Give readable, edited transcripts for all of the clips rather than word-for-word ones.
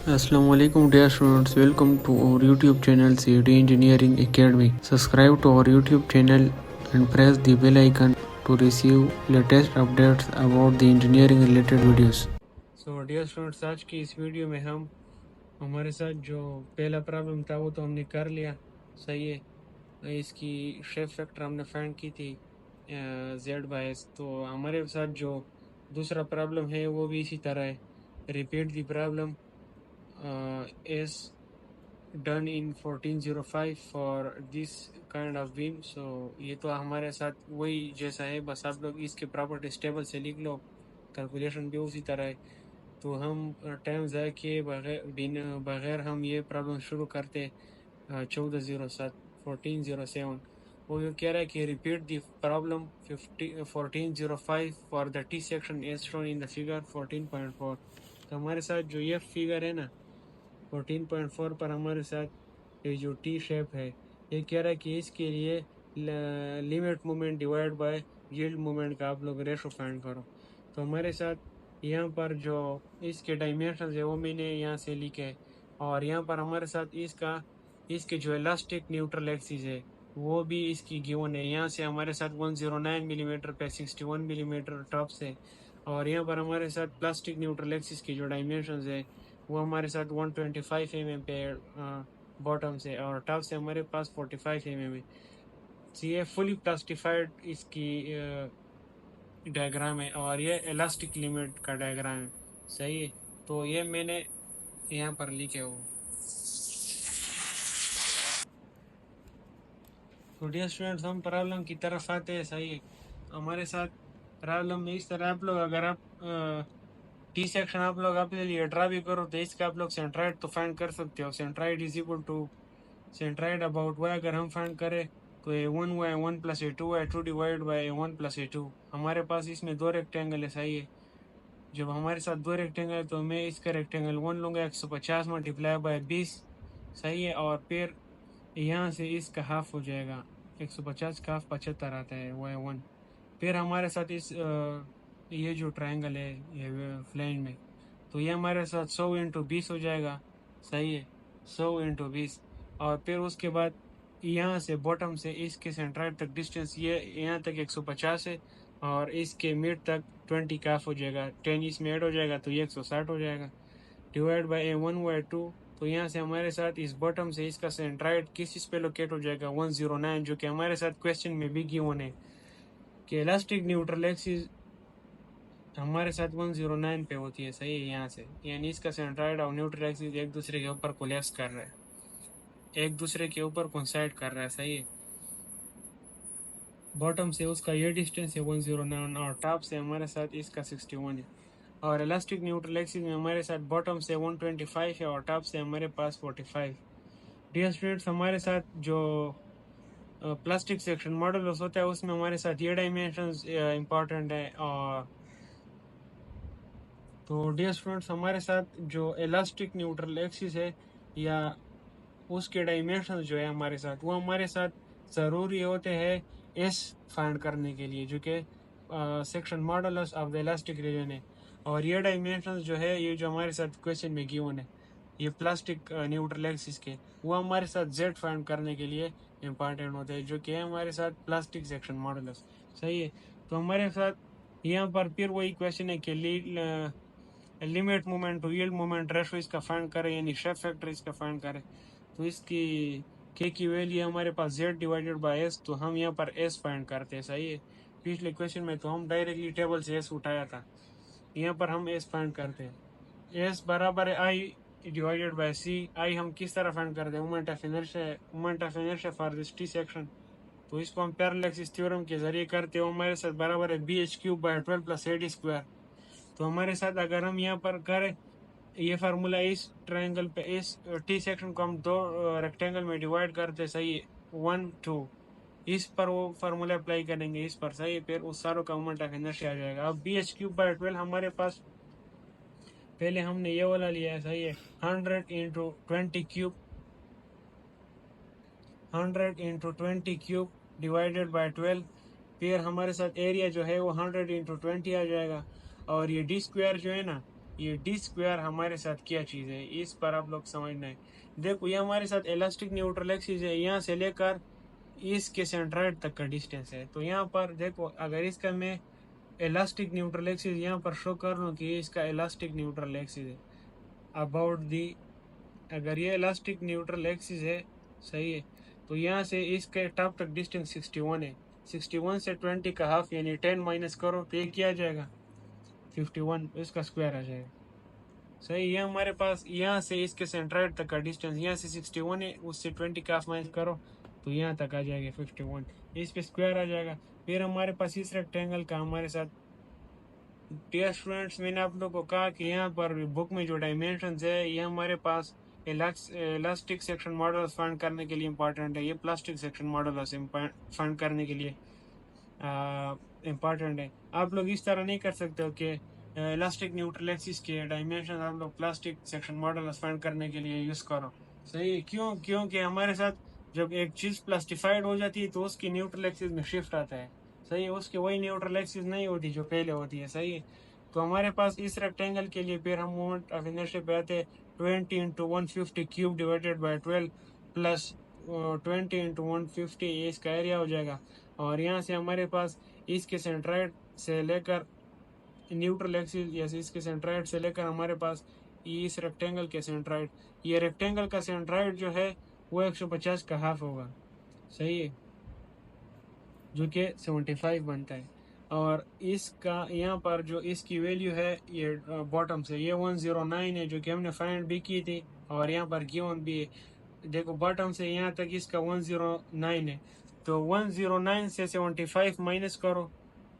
Assalamualaikum dear students, welcome to our YouTube channel CD Engineering Academy. Subscribe to our YouTube channel and press the bell icon to receive latest updates about the engineering related videos. So dear students, आज की इस video में हम हमारे साथ जो पहला problem था वो तो हमने कर लिया, सही है। इसकी शेप फैक्टर हमने फाइंड की थी Z/S। तो हमारे साथ जो दूसरा प्रॉब्लम है वो भी इसी तरह है। Repeat the problem is done in 1405 for this kind of beam। so ये तो हमारे साथ वही जैसा है, बस आप लोग इसके प्रॉपर्टीज टेबल से लिख लो, कैलकुलेशन भी उसी तरह है। तो हम टाइम ज़ाया किए बगैर हम ये प्रॉब्लम शुरू करते 1407 1407। वो ये कह रहा है कि repeat the problem 1405 for the T section as shown in the figure 14.4। तो हमारे साथ जो ये फिगर है ना 14.4 पर हमारे साथ ये जो टी शेप है, ये कह रहा है कि इसके लिए limit moment divide by yield moment का आप लोग रेशो फाइंड करो। तो हमारे साथ यहाँ पर जो इसके डायमेंशन है वो मैंने यहाँ से लिखे, और यहाँ पर हमारे साथ इसके जो इलास्टिक न्यूट्रल एक्सिस है वो भी इसकी गिवन है। यहाँ से हमारे साथ 109 मिलीमीटर पे 61 मिलीमीटर टॉप से, और यहाँ पर हमारे साथ प्लास्टिक न्यूट्रल एक्सिस की जो डायमेंशन है वो हमारे साथ 125 mm पे बॉटम से, और टॉप से हमारे पास 45 mm है। तो ये फुली प्लास्टिफाइड इसकी डायग्राम है, और ये इलास्टिक लिमिट का डायग्राम है, सही है। तो ये मैंने यहाँ पर लिखे हो। तो डियर स्टूडेंट्स, हम प्रॉब्लम की तरफ आते हैं, सही है। हमारे साथ प्रॉब्लम में इस तरह आप लोग अगर आप टी सेक्शन आप लोग अपने लिए ड्रा भी करो तो इसका आप लोग सेंट्राइड तो फाइंड कर सकते हो। Centroid is equal to centroid about Y अगर हम फाइंड करें तो A1 1 plus A2 divide by A1 plus A2। हमारे पास इसमें दो रेक्टेंगल है, सही है। जब हमारे साथ दो रेक्टेंगल है तो मैं इसका रेक्टेंगल 1 लूँगा 150 मल्टीप्लाई बाय 20, सही है। और फिर यहाँ से इसका हाफ हो जाएगा 150 का हाफ 75 आता है Y1। फिर हमारे साथ ये जो ट्रायंगल है ये फ्लैंज में, तो ये हमारे साथ 100 इंटू 20 हो जाएगा, सही है, 100 इंटू 20। और फिर उसके बाद यहाँ से बॉटम से इसके सेंट्राइड तक डिस्टेंस ये यहाँ तक 150 है, और इसके मिड तक 20 का हाफ हो जाएगा, 10 इसमें ऐड हो जाएगा तो ये 160 हो जाएगा, डिवाइड बाई A1/2। तो यहाँ से हमारे साथ इस बॉटम से इसका सेंट्राइड किस चीज़ पे लोकेट हो जाएगा 109, जो कि हमारे साथ क्वेश्चन में भी गिवन है कि इलास्टिक न्यूट्रल एक्सिस हमारे साथ 109 पे होती है, सही है। यहाँ से यानी इसका सेंट्राइड और न्यूट्रल एक्सिस एक दूसरे के ऊपर कोलैप्स कर रहा है, एक दूसरे के ऊपर कोइंसाइड कर रहा है, सही है। बॉटम से उसका ये डिस्टेंस है 109, और टॉप से हमारे साथ इसका 61 है। और इलास्टिक न्यूट्रल एक्सिस में हमारे साथ बॉटम से 125 है और टॉप से हमारे पास 45। डियर स्टूडेंट्स, हमारे साथ जो प्लास्टिक सेक्शन मॉडुलस होता है उसमें हमारे साथ ये डायमेंशंस इंपॉर्टेंट है। और तो डियर स्टूडेंट्स, हमारे साथ जो इलास्टिक न्यूट्रल एक्सिस है या उसके डायमेंशन जो है हमारे साथ वो हमारे साथ ज़रूरी होते हैं एस फाइंड करने के लिए, जो कि section modulus of the elastic region है। और ये डायमेंशन जो है ये जो हमारे साथ क्वेश्चन में गिवन है ये प्लास्टिक न्यूट्रल एक्सिस के, वो हमारे साथ जेड फाइंड करने के लिए इम्पॉर्टेंट होते हैं, जो कि है हमारे साथ प्लास्टिक सेक्शन मॉडुलस, सही है। तो हमारे साथ यहाँ पर फिर वही क्वेश्चन है कि limit moment to yield moment ratio इसका फाइंड करें, यानी शेप फैक्टर इसका फाइंड करें। तो इसकी के की वैल्यू हमारे पास जेड डिवाइडेड बाय एस, तो हम यहाँ पर एस फाइंड करते हैं, सही है। पिछले क्वेश्चन में तो हम डायरेक्टली टेबल से एस उठाया था, यहाँ पर हम एस फाइंड करते हैं। एस बराबर है आई डिवाइडेड बाय सी। आई हम किस तरह फाइंड करते हैं, moment of inertia for this T section. तो इसको हम पैरेलल एक्सिस थ्योरम के जरिए करते हैं। हमारे साथ बराबर है BH³/12 + AD²। तो हमारे साथ अगर हम यहाँ पर करें ये फार्मूला इस ट्रायंगल पे इस टी सेक्शन को हम दो रेक्टेंगल में डिवाइड करते, सही है, 1 2, इस पर वो फार्मूला अप्लाई करेंगे इस पर, सही है। फिर उस सारों का मोमेंट ऑफ इनर्शिया आ जाएगा। अब BH³/12 हमारे पास पहले हमने ये वाला लिया है, सही है, 100 इंटू 20 क्यूब डिवाइडेड बाय 12। फिर हमारे साथ एरिया जो है वो 100 इंटू 20 आ जाएगा, और ये D² जो है ना ये डी स्क्वायर हमारे साथ क्या चीज़ है, इस पर आप लोग समझना है। देखो ये हमारे साथ इलास्टिक न्यूट्रल एक्सिस है, यहाँ से लेकर इसके सेंट्रॉइड तक का डिस्टेंस है। तो यहाँ पर देखो अगर इसका मैं इलास्टिक न्यूट्रल एक्सिस यहाँ पर शो कर लूँ कि इसका इलास्टिक न्यूट्रल एक्सिस है अबाउट दी, अगर ये इलास्टिक न्यूट्रल एक्सिस है, सही है, तो यहाँ से इसके टॉप तक डिस्टेंस 61 है। 61 से 20 का हाफ यानी 10 माइनस करो तो ये क्या आ जाएगा 51, इसका स्क्वायर आ जाएगा। सही, ये हमारे पास यहाँ से इसके सेंट्रॉइड तक का डिस्टेंस यहाँ से 61 है, उससे 20 का हाफ माइनस करो तो यहाँ तक आ जाएगा 51, इस पे स्क्वायर आ जाएगा। फिर हमारे पास इस रेक्टेंगल का हमारे साथ डियर स्टूडेंट्स, मैंने आप लोगों को कहा कि यहाँ पर बुक में जो डायमेंशंस है ये हमारे पास इलास्टिक सेक्शन मॉडल फाइंड करने के लिए इम्पॉर्टेंट है, ये प्लास्टिक सेक्शन मॉडल फाइंड करने के लिए इम्पॉर्टेंट है। आप लोग इस तरह नहीं कर सकते हो कि इलास्टिक न्यूट्रल एक्सिस के डायमेंशन आप लोग प्लास्टिक सेक्शन मॉडल फाइंड करने के लिए यूज़ करो। सही, क्यों? क्योंकि हमारे साथ जब एक चीज़ प्लास्टिफाइड हो जाती है तो उसकी न्यूट्रल एक्सिस में शिफ्ट आता है। सही है, उसकी वही न्यूट्रल एक्सिस नहीं होती जो पहले होती है। सही है, तो हमारे पास इस रेक्टेंगल के लिए फिर हम मोमेंट ऑफ इनर्शिया पे आते हैं 20 into 150 cube divided by 12 plus 20 into 150, ये इसका एरिया हो जाएगा। और यहाँ से हमारे पास इसके सेंट्रॉइड से लेकर न्यूट्रल एक्सिस या इसके सेंट्रॉइड से लेकर हमारे पास इस रेक्टेंगल के सेंट्रॉइड, ये रेक्टेंगल का सेंट्रॉइड जो है वो 150 का हाफ होगा। सही है, जो कि 75 बनता है। और इसका यहाँ पर जो इसकी वैल्यू है ये बॉटम से ये 109 है जो कि हमने फाइंड भी की थी और यहाँ पर गिवन भी है। देखो बॉटम से यहाँ तक इसका 109 है, तो 109 से 75 माइनस करो,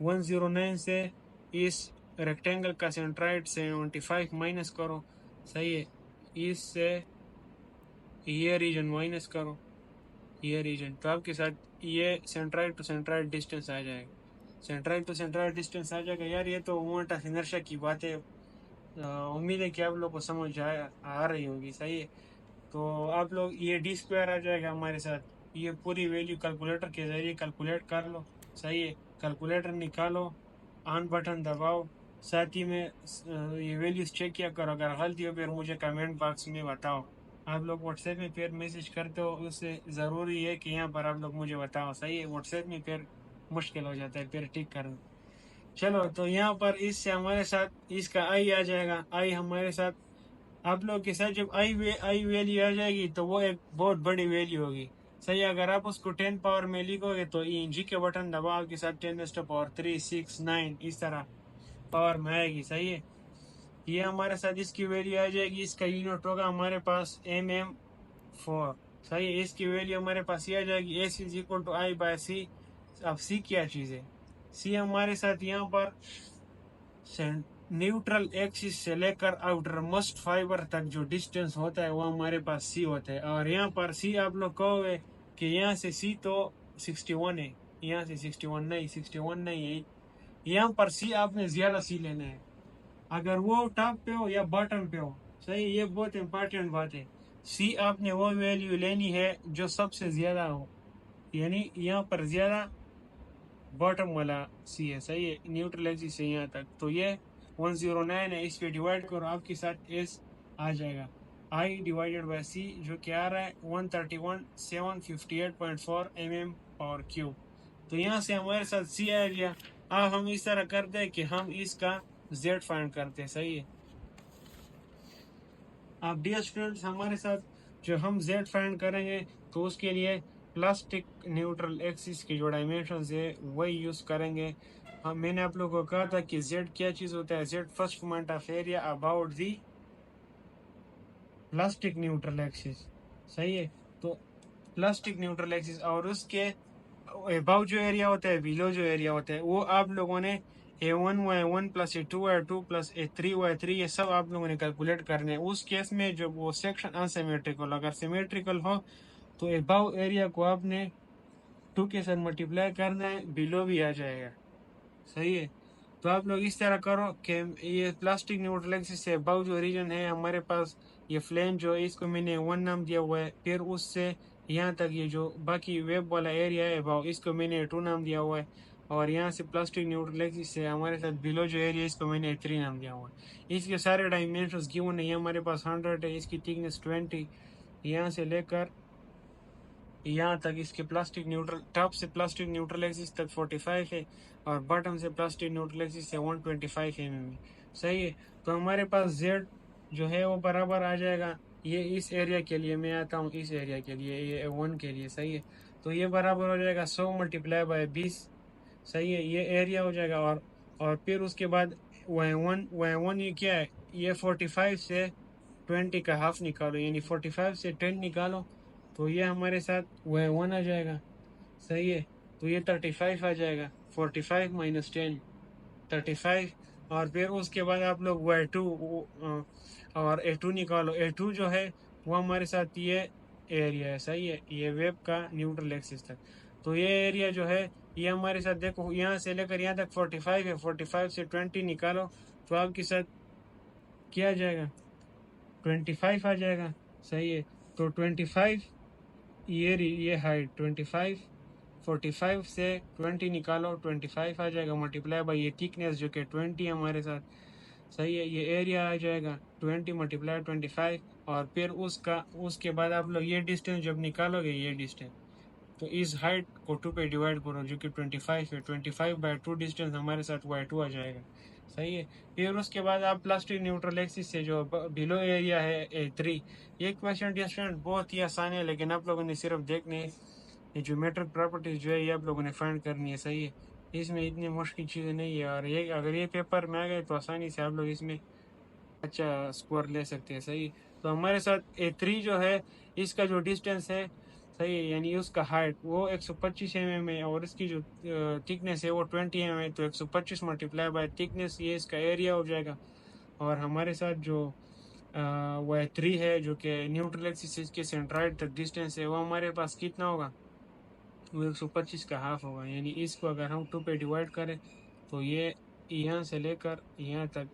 109 से इस रेक्टेंगल का सेंट्रॉइड 75 माइनस करो। सही है, इससे ये रीजन माइनस करो, ये रीजन, तो आपके साथ ये सेंट्रॉइड टू सेंट्रॉइड डिस्टेंस आ जाएगा, सेंट्रॉइड टू सेंट्रॉइड डिस्टेंस आ जाएगा। यार ये तो मोमेंट ऑफ इनर्शिया की बातें, उम्मीद है कि आप लोग को समझ आ रही होगी। सही है, तो आप लोग ये डी स्क्वायर आ जाएगा हमारे साथ, ये पूरी वैल्यू कैलकुलेटर के जरिए कैलकुलेट कर लो। सही है, कैलकुलेटर निकालो, ऑन बटन दबाओ, साथ ही में ये वैल्यूज चेक किया करो, अगर गलती हो फिर मुझे कमेंट बॉक्स में बताओ। आप लोग व्हाट्सएप में फिर मैसेज करते हो, उससे ज़रूरी है कि यहाँ पर आप लोग मुझे बताओ। सही है, व्हाट्सएप में फिर मुश्किल हो जाता है फिर ठीक करना। चलो, तो यहाँ पर इससे हमारे साथ इसका आई आ जाएगा, आई हमारे साथ आप लोग के साथ जब आई वैल्यू आ जाएगी तो वो एक बहुत बड़ी वैल्यू होगी। सही, अगर आप उसको 10 पावर में लिखोगे तो जी के बटन दबाव के साथ 10⁻³ 6 9 इस तरह पावर में आएगी। सही है, ये हमारे साथ इसकी वैल्यू आ जाएगी, इसका यूनिट होगा हमारे पास mm4। सही है, इसकी वैल्यू हमारे पास ये आ जाएगी S is equal to I by C. अब सी क्या चीज़ है? सी हमारे साथ यहाँ पर न्यूट्रल एक्सिस से लेकर आउटर मोस्ट फाइबर तक जो डिस्टेंस होता है वो हमारे पास सी होता है। और यहाँ पर सी आप लोग कहोगे कि यहाँ से सी तो 61 है, यहाँ से 61 नहीं है, यहाँ पर सी आपने ज़्यादा सी लेना है, अगर वो टॉप पे हो या बॉटम पे हो। सही, ये बहुत इंपॉर्टेंट बात है, सी आपने वो वैल्यू लेनी है जो सबसे ज़्यादा हो, यानी यहाँ पर ज़्यादा बॉटम वाला सी है। सही है, न्यूट्रल एक्सिस से यहाँ तक, तो ये 109 है, इस पे डिवाइड करो, आपके साथ एस आ जाएगा, आई डिवाइडेड बाय सी जो कि आ रहा है 131,758.4 mm/क्यूब। तो यहाँ से हमारे साथ सी आ गया। अब हम इस तरह करते हैं कि हम इसका जेड फाइंड करते हैं। सही है, आप डियर स्टूडेंट्स हमारे साथ जो हम जेड फाइंड करेंगे तो उसके लिए प्लास्टिक न्यूट्रल एक्सिस की जो डायमेंशंस है वही यूज़ करेंगे। हम मैंने आप लोगों को कहा था कि जेड क्या चीज़ होता है, Z first moment of area about the plastic neutral axis. सही है, तो प्लास्टिक न्यूट्रल एक्सिस और उसके अबाउट जो एरिया होता है, बिलो जो एरिया होता है, वो आप लोगों ने A1 plus A2 plus A3 ये सब आप लोगों ने कैलकुलेट करने हैं। उस केस में जब वो सेक्शन अनसिमेट्रिकल, अगर सिमेट्रिकल हो तो अबाउ एरिया को आपने 2 के साथ मल्टीप्लाई करना है, बिलो भी आ जाएगा। सही है, तो आप लोग इस तरह करो कि ये प्लास्टिक न्यूट्रल एक्सिस से अबाउ जो रीजन है हमारे पास, ये फ्लेन जो है इसको मैंने 1 नाम दिया हुआ है, फिर उससे यहाँ तक ये जो बाकी वेब वाला एरिया है अबाउ, इसको मैंने 2 नाम दिया हुआ है। और यहाँ से प्लास्टिक न्यूट्रल एक्सिस से हमारे साथ बिलो जो एरिया इसको मैंने A3 नाम दिया हुआ है। इसके सारे डायमेंशंस गिवन है, ये हमारे पास 100 है, इसकी थिकनेस 20, यहाँ से लेकर यहाँ तक इसके प्लास्टिक न्यूट्रल टॉप से प्लास्टिक न्यूट्रल एक्सिस तक 45 है और बॉटम से प्लास्टिक न्यूट्रल एक्सिस से 125 mm है। सही है। तो हमारे पास Z जो है वो बराबर आ जाएगा, ये इस एरिया के लिए मैं आता हूँ, इस एरिया के लिए ये 1 के लिए। सही है। तो ये बराबर हो जाएगा 100 मल्टीप्लाई बाय 20। सही है, ये एरिया हो जाएगा। और फिर उसके बाद y1 ये क्या है, ये 45 से 20 का हाफ निकालो, यानी 45 से 10 निकालो तो ये हमारे साथ y1 आ जाएगा। सही है। तो ये 35 आ जाएगा, 45 माइनस 10 35। और फिर उसके बाद आप लोग y2 और a2 निकालो। a2 जो है वो हमारे साथ ये एरिया है। सही है, ये वेब का न्यूट्रल एक्सिस तक। तो ये एरिया जो है ये हमारे साथ देखो यहाँ से लेकर यहाँ तक 45 है, 45 से 20 निकालो तो आपके साथ क्या आ जाएगा, 25 आ जाएगा। सही है। तो 25 ये हाइट 25, 45 से 20 निकालो 25 आ जाएगा, मल्टीप्लाई बाई ये थिकनेस जो कि 20 है हमारे साथ। सही है, ये एरिया आ जाएगा 20 मल्टीप्लाई 25। और फिर उसके बाद आप लोग ये डिस्टेंस जब निकालोगे, ये डिस्टेंस तो इस हाइट को 2 पे डिवाइड करो जो कि 25 है, 25/2 डिस्टेंस हमारे साथ y2 आ जाएगा। सही है। फिर उसके बाद आप प्लास्टिक न्यूट्रल एक्सिस से जो बिलो एरिया है A3, ये क्वेश्चन डिस्टेंस बहुत ही आसान है, लेकिन आप लोगों ने सिर्फ देखने ये ज्योमेट्रिक प्रॉपर्टीज जो है ये आप लोगों ने फाइंड करनी है। सही है, इसमें इतनी मुश्किल चीज़ें नहीं है, और ये अगर ये पेपर में आ गए तो आसानी से आप लोग इसमें अच्छा स्कोर ले सकते हैं। सही। तो हमारे साथ A3 जो है इसका जो डिस्टेंस है, सही है, यानी उसका हाइट वो 125 mm है और इसकी जो थिकनेस है वो 20 mm है। तो 125 मल्टीप्लाई बाय थिकनेस ये इसका एरिया हो जाएगा। और हमारे साथ जो Y3 है जो कि न्यूट्रल एक्सिस के सेंट्रॉइड तक डिस्टेंस है वो हमारे पास कितना होगा, वो 125 का हाफ होगा। यानी इसको अगर हम 2 पे डिवाइड करें तो ये यहाँ से लेकर यहाँ तक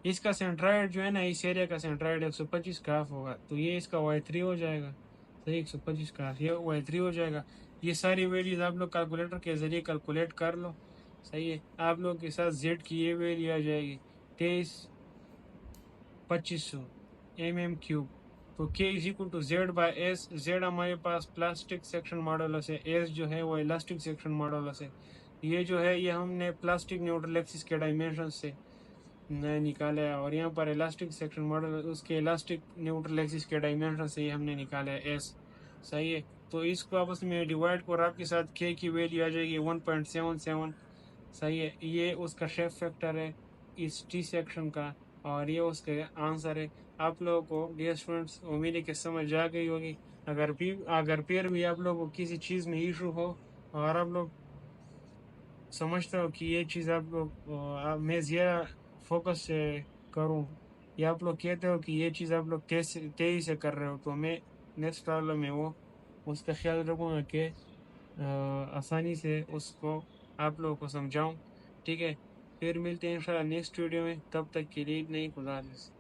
इसका सेंट्रॉइड जो है ना, इस एरिया का सेंट्रॉइड 125 का हाफ होगा। तो ये इसका y3 हो जाएगा। सही, 125 का हाफ ये y3 हो जाएगा। ये सारी वैल्यूज आप लोग कैलकुलेटर के जरिए कैलकुलेट कर लो। सही है। आप लोग के साथ z की ये वैल्यू आ जाएगी 23,2500 mm3। तो k is equal to Z by S. Z हमारे पास प्लास्टिक सेक्शन मॉडुलस है, एस जो है वो इलास्टिक सेक्शन मॉडुलस है। ये जो है ये हमने प्लास्टिक न्यूट्रल एक्सिस के डायमेंशन से निकाला है, और यहाँ पर इलास्टिक सेक्शन मॉडल उसके इलास्टिक न्यूट्रल एक्सिस के डायमेंशन से ये हमने निकाला है एस। सही है। तो इसको आपस में डिवाइड कर आपके साथ k की वैल्यू आ जाएगी 1.77। सही है, ये उसका शेप फैक्टर है इस टी सेक्शन का, और ये उसका आंसर है। आप लोगों को डियर स्टूडेंट्स उम्मीद है कि समझ आ गई होगी। अगर फिर भी आप लोगों को किसी चीज़ में इशू हो और आप लोग समझते हो कि ये चीज़ आप लोग मैं ज़्यादा फोकस से करूं, या आप लोग कहते हो कि ये चीज़ आप लोग तेज़ी से कर रहे हो, तो मैं नेक्स्ट प्रॉब्लम है वो उसका ख्याल रखूँगा कि आसानी से उसको आप लोगों को समझाऊं। ठीक है, फिर मिलते हैं इंशाल्लाह नेक्स्ट वीडियो में, तब तक के लिए नहीं, खुदा हाफिज़।